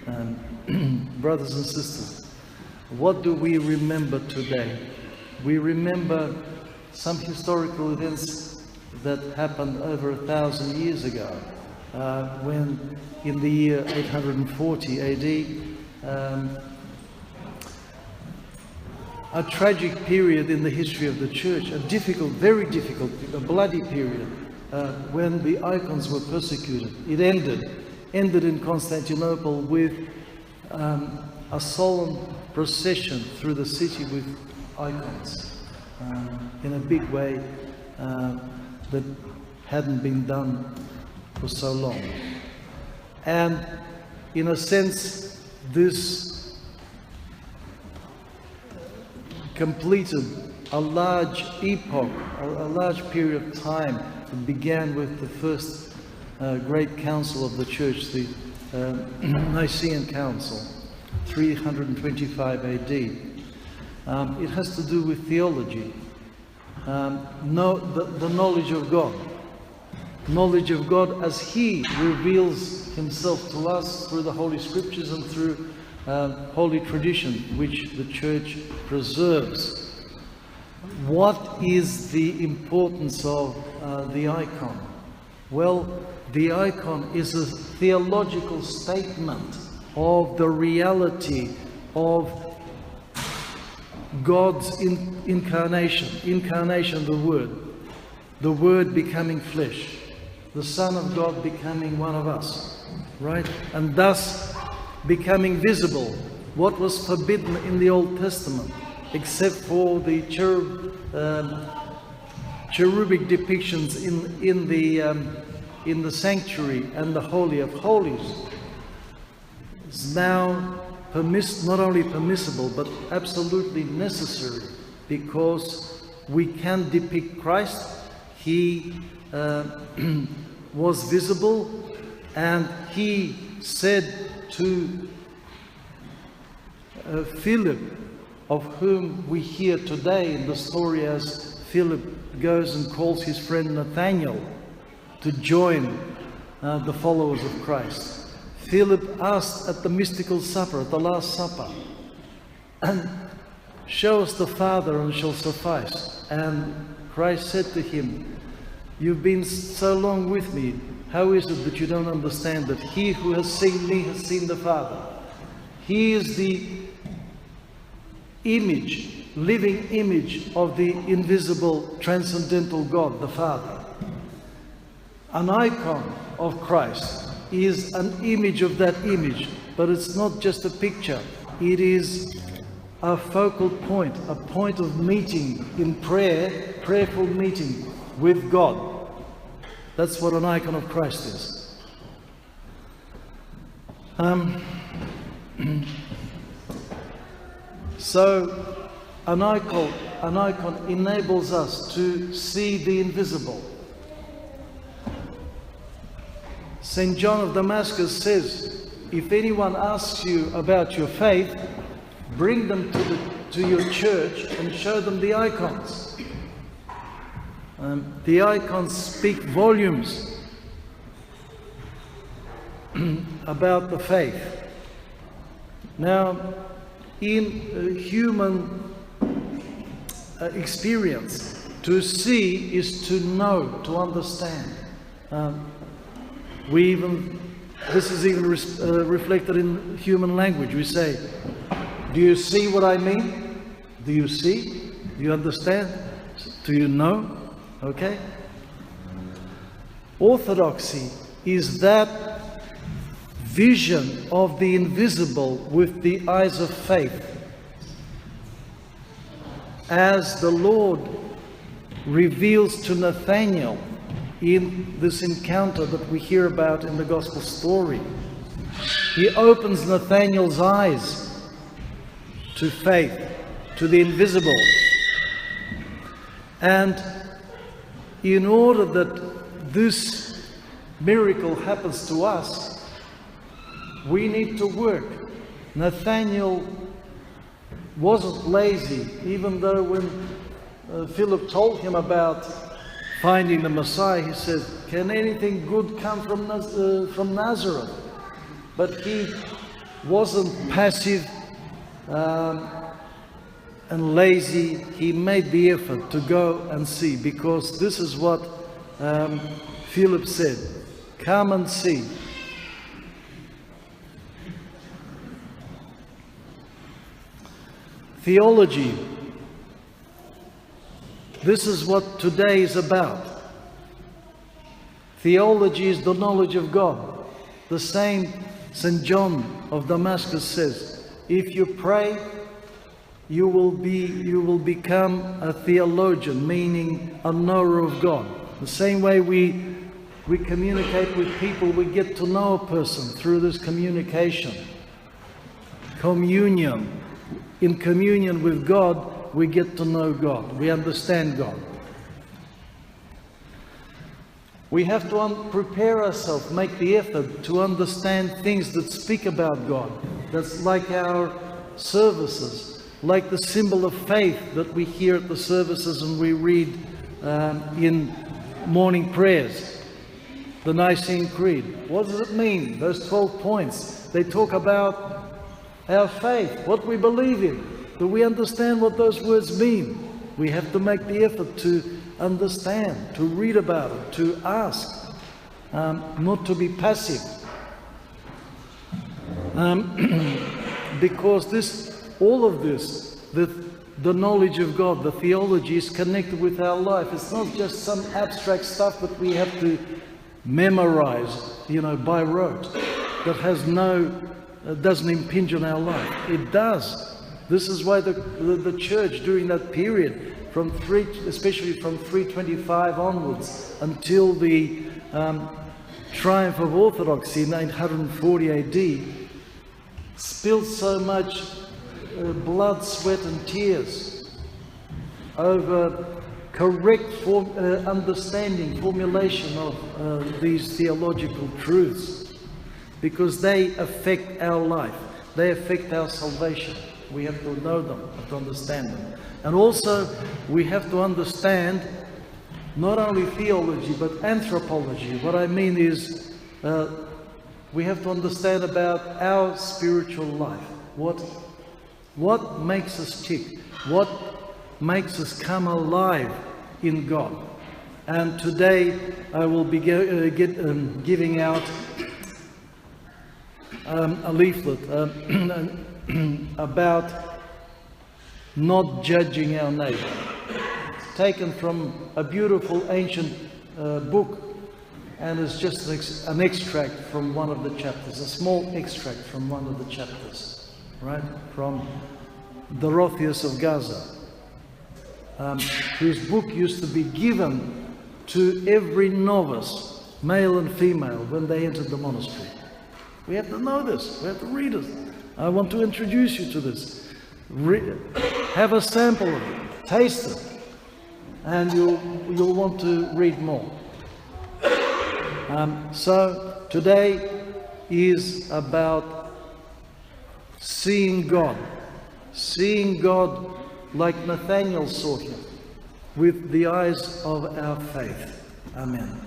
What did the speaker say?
Brothers and sisters, what do we remember today? We remember some historical events that happened over 1,000 years ago, when in the year 840 AD, a tragic period in the history of the church, a difficult, very difficult, a bloody period, when the icons were persecuted. It ended in Constantinople with a solemn procession through the city with icons in a big way that hadn't been done for so long. And in a sense, this completed a large epoch, a large period of time that began with the first great council of the church, the Nicene Council, 325 AD. It has to do with theology, the knowledge of God. Knowledge of God as He reveals Himself to us through the Holy Scriptures and through holy tradition, which the Church preserves. What is the importance of the icon? Well, the icon is a theological statement of the reality of God's incarnation, the Word becoming flesh, the Son of God becoming one of us, right? And thus becoming visible. What was forbidden in the Old Testament, except for the cherubic depictions in the sanctuary and the Holy of Holies, is now not only permissible but absolutely necessary, because we can depict Christ. He was visible, and He said to Philip, of whom we hear today in the story as Philip goes and calls his friend Nathanael to join the followers of Christ. Philip asked at the mystical supper, at the Last Supper, and show us the Father and shall suffice. And Christ said to him, you've been so long with me, how is it that you don't understand that he who has seen me has seen the Father? He is the image, living image of the invisible, transcendental God, the Father. An icon of Christ is an image of that image, but it's not just a picture. It is a focal point, a point of meeting in prayer, prayerful meeting with God. That's what an icon of Christ is. So an icon enables us to see the invisible. St. John of Damascus says, if anyone asks you about your faith, bring them to your church and show them the icons. The icons speak volumes about the faith. Now, in human experience, to see is to know, to understand. This is even reflected in human language. We say, do you see what I mean? Do you see? Do you understand? Do you know? Okay? Orthodoxy is that vision of the invisible with the eyes of faith. As the Lord reveals to Nathanael in this encounter that we hear about in the Gospel story, He opens Nathanael's eyes to faith, to the invisible. And in order that this miracle happens to us, we need to work. Nathanael wasn't lazy, even though when Philip told him about finding the Messiah, he said, can anything good come from Nazareth? But he wasn't passive and lazy. He made the effort to go and see, because this is what Philip said, "Come and see." Theology. This is what today is about. Theology is the knowledge of God. The same St. John of Damascus says, if you pray, you will become a theologian, meaning a knower of God. The same way we communicate with people, we get to know a person through this communication. Communion. In communion with God, we get to know God. We understand God. We have to prepare ourselves, make the effort to understand things that speak about God. That's like our services, like the symbol of faith that we hear at the services and we read in morning prayers. The Nicene Creed. What does it mean? Those 12 points. They talk about our faith, what we believe in. Do we understand what those words mean? We have to make the effort to understand, to read about it, to ask, not to be passive. Because all of this, the knowledge of God, the theology is connected with our life. It's not just some abstract stuff that we have to memorize, by rote, that has doesn't impinge on our life. It does. This is why the church during that period, especially from 325 onwards until the triumph of Orthodoxy in 840 AD, spilled so much blood, sweat and tears over correct understanding, formulation of these theological truths, because they affect our life, they affect our salvation. We have to know them, have to understand them. And also we have to understand not only theology but anthropology. What I mean is we have to understand about our spiritual life. What makes us tick? What makes us come alive in God? And today I will be giving out a leaflet about not judging our neighbor. It's taken from a beautiful ancient book, and it's just an extract from one of the chapters, a small extract from one of the chapters, right? From Dorotheus of Gaza, whose book used to be given to every novice, male and female, when they entered the monastery. We have to know this, we have to read it. I want to introduce you to this. Have a sample of it, taste it, and you'll want to read more. So today is about seeing God like Nathaniel saw him, with the eyes of our faith. Amen.